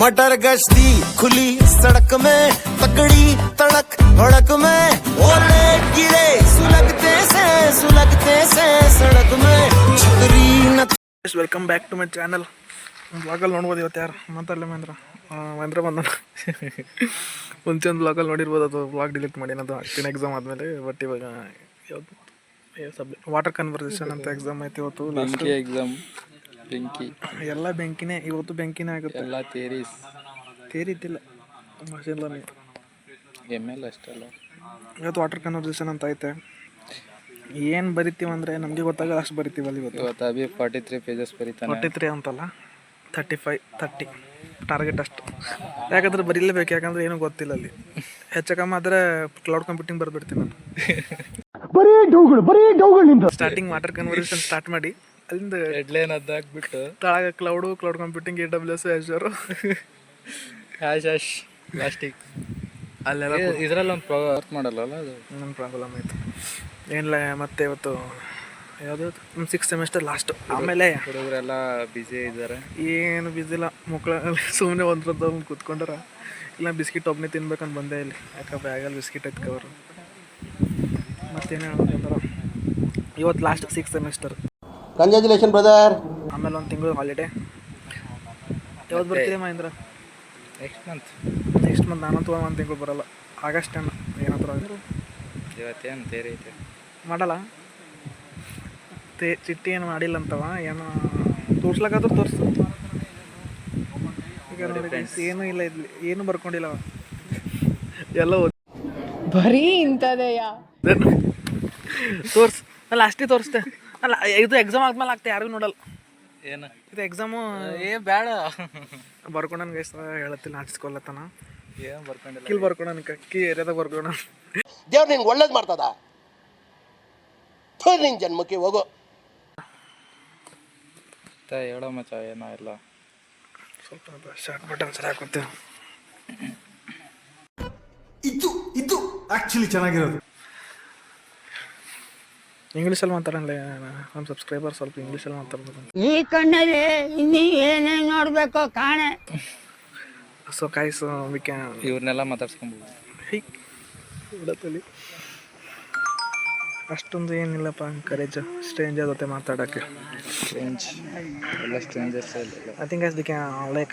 मटर गश्ती खुली सड़क में तकड़ी तड़क भड़क में ओले गिरे सुलगते से सड़क में छतरी न। Welcome back to my channel. ಬ್ಲಾಗಲ್ಲಿ ನೋಡ್ಬೋದು ಇವತ್ತು ಯಾರು ಮಾತಾಡಲಿ ಮಹೇಂದ್ರ ಬಂದ ಮುಂಚೆ ಒಂದು ಬ್ಲಾಗಲ್ಲಿ ನೋಡಿರ್ಬೋದು, ಅದು ಬ್ಲಾಗ್ ಡಿಲೀಟ್ ಮಾಡಿ ಅದು ಅಷ್ಟಿನ ಎಕ್ಸಾಮ್ ಆದಮೇಲೆ. ಬಟ್ ಇವಾಗ ವಾಟರ್ ಕನ್ವರ್ಸೇಷನ್ ಅಂತ ಎಕ್ಸಾಮ್ ಐತೆ ಇವತ್ತು. ಎಕ್ಸಾಮ್ ಬೆಂಕಿ, ಎಲ್ಲ ಬೆಂಕಿನೇ ಇವತ್ತು, ಬೆಂಕಿನೇ ಆಗುತ್ತೆ. ಎಲ್ಲ ತೇರಿ ಇದ್ದಿಲ್ಲ ಮಷಿನ್ ಲರ್ನಿಂಗ್ ML ಅಷ್ಟಲ್ಲ. ಇವತ್ತು ವಾಟರ್ ಕನ್ವರ್ಸೇಷನ್ ಅಂತ ಐತೆ. ಏನು ಬರಿತೀವಿ ಅಂದರೆ ನಮಗೆ ಗೊತ್ತಾಗ ಅಷ್ಟು ಬರಿತೀವಲ್ಲ ಇವತ್ತು. ಅಭಿ 43 ಪೇಜಸ್ ಬರೀತಾನೆ. 43 ಅಂತಲ್ಲ, 30 ಟಾರ್ಗೆಟ್ ಅಷ್ಟು. ಯಾಕಂದ್ರೆ ಬರೀಲೇಬೇಕು, ಯಾಕಂದ್ರೆ ಏನೂ ಗೊತ್ತಿಲ್ಲ ಅಲ್ಲಿ. ಹೆಚ್ಚು ಕಮ್ಮಿ ಆದರೆ ಕ್ಲೌಡ್ ಕಂಪ್ಯೂಟಿಂಗ್ ಬರ್ಬಿಡ್ತೀನಿ ನಾನು. ಬರೀ ಡೌಗಳು ಸ್ಟಾರ್ಟಿಂಗ್ ವಾಟರ್ ಕನ್ವರ್ಸೇಷನ್ ಸ್ಟಾರ್ಟ್ ಮಾಡಿ ಅಲ್ಲಿಂದ ಹೆಡ್ಲೈನ್ ಅದಾಕ್ಬಿಟ್ಟು ತಳಗ cloud computing, AWS, Azure, hash plastic ಅಲ್ಲೆಲ್ಲ. ಇದರಲ್ಲಿ ಒಂದು ವರ್ಕ್ ಮಾಡಲ್ಲ ಅದು. ನನ್ನ ಪ್ರಾಬ್ಲಮ್ ಆಯಿತು ಏನಿಲ್ಲ. ಮತ್ತೆ ಇವತ್ತು ಯಾವುದು 6th ಸೆಮಿಸ್ಟರ್ ಲಾಸ್ಟು. ಆಮೇಲೆ ಹುಡುಗರೆಲ್ಲ ಬ್ಯುಸಿ ಇದ್ದಾರೆ. ಏನು ಬ್ಯುಸಿ ಇಲ್ಲ, ಮಕ್ಕಳ ಸುಮ್ಮನೆ ಒಂದ್ರದ್ದು ಕೂತ್ಕೊಂಡ್ರ. ಇಲ್ಲ ಬಿಸ್ಕಿಟ್ ಒಬ್ಬನೇ ತಿನ್ಬೇಕಂತ ಬಂದೆ ಇಲ್ಲಿ. ಯಾಕೆ ಬ್ಯಾಗಲ್ಲಿ ಬಿಸ್ಕಿಟ್ ಎತ್ಕೋರು. ಮತ್ತೇನು ಹೇಳೋದಂದ್ರೆ ಇವತ್ತು last 6th semester. Congratulation brother. ಆಮೇಲೆ ಒಂದು ತಿಂಗಳು ಹಾಲಿಡೇ. ಯಾವ್ದು ಬರ್ತೀರಿ ಮಹೇಂದ್ರ? ನೆಕ್ಸ್ಟ್ ಮಂತ್ ನಾನಂತೂ ಒಂದು ತಿಂಗಳು ಬರೋಲ್ಲ. ಆಗಸ್ಟ್ ಏನಂತ ಇವತ್ತೇನು ತೇರಿ ಐತೆ ಮಾಡಲ್ಲ. ಚಿಟ್ಟಿ ಏನು ಮಾಡಿಲ್ಲ ಅಂತವ, ಏನು ತೋರ್ಸ್ಲಕ್ಕಾದ್ರೂ ತೋರಿಸು. ಈಗ ಏನೂ ಇಲ್ಲ, ಇಲ್ಲಿ ಏನು ಬರ್ಕೊಂಡಿಲ್ಲ ಅವ. ಎಲ್ಲ ಬರೀ ಇಂಥದೆಯಾ ತೋರ್ಸು. ಅಲ್ಲ ಅಷ್ಟೇ ತೋರಿಸ್ತೆ. ಅಲ್ಲ ಇದು ಎಕ್ಸಾಮ್ ಆದ್ಮೇಲೆ ಆಗ್ತಾ ಯಾರಿಗೂ ನೋಡಲ್ಲ. ಏನು ಇದು ಎಕ್ಸಾಮು ಬೇಡ ಬರ್ಕೊಂಡನ್ ಗೈಸ್, ಹೇಳತ್ತಿಲ್ಲ ನಾಚಿಸ್ಕೊಲ್ಲತ್ತಾನ. ಏನು ಬರ್ಕೊಂಡಿಲ್ಲ. ಕಿಲ್ ಬರ್ಕೊಂಡನ್ ಕಿ ಏರಿಯಾದಾಗ ಬರ್ಕೊಂಡ. ದೇವ್ರು ನಿನ್ಗೆ ಒಳ್ಳೇದು ಮಾಡ್ತದ. ನಿನ್ ಜನ್ಮಕ್ಕೆ ಹೋಗೋ ಹೇಳೋ ಮಚ್ಚ ಏನೋ ಇಲ್ಲ. ಸ್ವಲ್ಪ ಶಾರ್ಟ್ ಬಟನ್ ಸರಿ ಹಾಕುತ್ತೆ. ಇದು ಆಕ್ಚುಲಿ ಚೆನ್ನಾಗಿರೋದು. ಇಂಗ್ಲೀಷಲ್ಲಿ ಮಾತಾಡಲ್ಲ ನಮ್ಮ ಸಬ್ಸ್ಕ್ರೈಬರ್, ಸ್ವಲ್ಪ ಇಂಗ್ಲೀಷಲ್ಲಿ ಮಾತಾಡ್ಬೋದು. ಈ ಕಣ್ಣಲ್ಲಿ ಇನ್ನೀ ಏನೇನು ನೋಡ್ಬೇಕೋ ಕಾಣೆ. ಸೊ ಕಾಯ್ಸ್ ಇವ್ರನ್ನೆಲ್ಲ ಮಾತಾಡ್ಸ್ಕೊಂಬೋದು. ಇಡತ್ತಲ್ಲಿ ಅಷ್ಟೊಂದು ಏನಿಲ್ಲಪ್ಪ ಕರೇಜ್ ಸ್ಟ್ರೇಂಜರ್ ಜೊತೆ ಮಾತಾಡೋಕ್ಕೆ. ಎಲ್ಲ stranger's. I think as we can like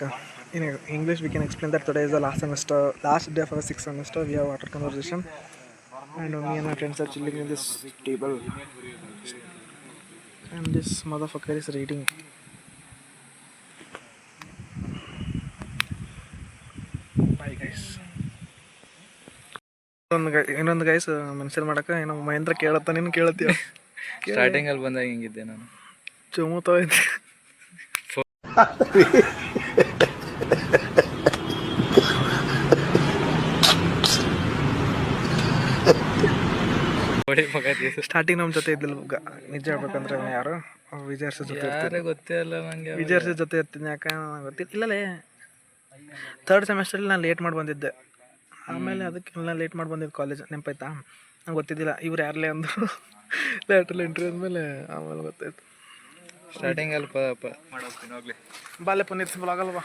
in English we can explain that today is the last day of our 6th semester. We have water conversation and me and my friends are chilling in this table and this motherfucker is reading. Bye guys. ಇನ್ನೊಂದು guys mention ಮಾಡಕ್ಕೆ ಏನೋ ಮಹೇಂದ್ರ ಕೇಳತ್ತ, ನೀನು ಕೇಳತ್ತೀಯ. ಸ್ಟಾರ್ಟಿಂಗಲ್ಲಿ ಬಂದಾಗ ಹಿಂಗಿದ್ದೆ ನಾನು. ಚುಮುತ್ತೋಯ್ತು. Starting ನಮ್ಮ ಜೊತೆ ಇದ್ದಿಲ್ಲ. ನಿಜ ಹೇಳ್ಬೇಕಂದ್ರೆ ಯಾರು ವಿಜಯರ್ಸ ಜೊತೆ ಇರ್ತೀನಿ. ಗೊತ್ತೇ ಇಲ್ಲ ನಂಗೆ. ವಿಜಯರ್ಸ ಜೊತೆ ಇರ್ತೀನಿ. ಯಾಕೆ ಗೊತ್ತಿಲ್ಲ. ಇಲ್ಲಲೇ 3rd ಸೆಮಿಸ್ಟರಲ್ಲಿ ನಾನು ಲೇಟ್ ಮಾಡಿ ಬಂದಿದ್ದೆ. ಆಮೇಲೆ ಅದಕ್ಕೆ ನಾನು ಲೇಟ್ ಮಾಡಿ ಬಂದಿದ್ದು ಕಾಲೇಜ್. ನೆನಪಾಯ್ತಾ? ನಂಗೆ ಗೊತ್ತಿದ್ದಿಲ್ಲ ಇವ್ರು ಯಾರಲೇ ಅಂದರು. ಲೇಟ್ರಲ್ಲಿ ಇಂಟರ್ವ್ಯೂ ಅಂದಮೇಲೆ ಆಮೇಲೆ ಗೊತ್ತಾಯ್ತು. ಸ್ಟಾರ್ಟಿಂಗಲ್ಲಿ ಹೋಗ್ಲಿ ಬಾಲೆ ಪುನೀತ್ ಬ್ಲಾಗಲ್ವಾ.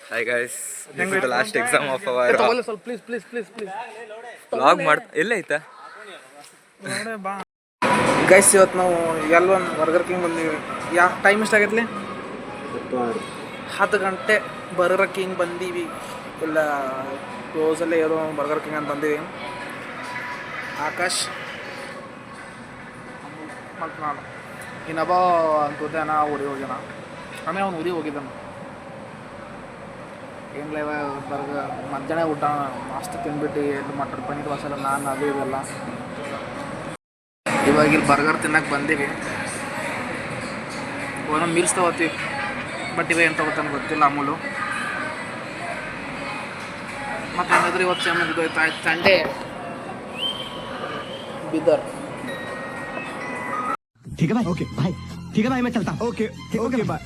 Hi guys, this is the last exam of our. ಸ್ವಲ್ಪ ಪ್ಲೀಸ್ ವ್ಲಾಗ್ ಎಲ್ಲ ಐತಾ ನೋಡೇ ಬಾ ಗೈಸ್. ಇವತ್ತು ನಾವು ಎಲ್ಲೊಂದು ಬರ್ಗರ್ ಕಿಂಗ್ ಬಂದೀವಿ. ಟೈಮ್ ಎಷ್ಟಾಗೈತ್ಲಿ? 10 ಗಂಟೆ. ಬರ್ಗರ್ ಕಿಂಗ್ ಬಂದೀವಿ. ಎಲ್ಲ ಕ್ಲೋಸಲ್ಲೇ ಏನೋ ಬರ್ಗರ್ ಕಿಂಗ್ ಅಂತ ಬಂದೀವಿ. ಆಕಾಶ್ ಮತ್ತು ನಾನು ಇನ್ನೊಬ್ಬ ಅಂತುದ್ದಾನ ಊರಿಗೆ ಹೋಗ್ಯಾನ. ಆಮೇಲೆ ಅವ್ನು ಊರಿಗೆ ಹೋಗಿದ್ದಾನ. ಏನಿಲ್ಲ ಇವಾಗ ಮಧ್ಯಾಹ್ನ ಊಟ ಮಸ್ತ್ ತಿಂದ್ಬಿಟ್ಟು ಎಲ್ಲ ಮಟನ್ ಪನ್ನೀರ್ ಮಸಾಲ ನಾನು ಅದು ಇದೆಲ್ಲ. ಇವಾಗ ಇಲ್ಲಿ ಬರ್ಗರ್ ತಿನ್ನಕ್ಕೆ ಬಂದೀವಿ. ಒಂದೊಂದು ಮೀಲ್ಸ್ ತೊಗೋತೀವಿ. ಬಟ್ ಇವಾಗ ಏನು ತೊಗೋತಾನೆ ಗೊತ್ತಿಲ್ಲ ಅಮೂಲು. ಮತ್ತು ಹೆಂಗಾದ್ರೆ ಇವತ್ತು ಇದು ಆಯ್ತು ಸಂಡೇ ಬಿದರ್. ठीक है भाई, ओके भाई, ठीक है भाई, मैं चलता हूँ. Okay bye.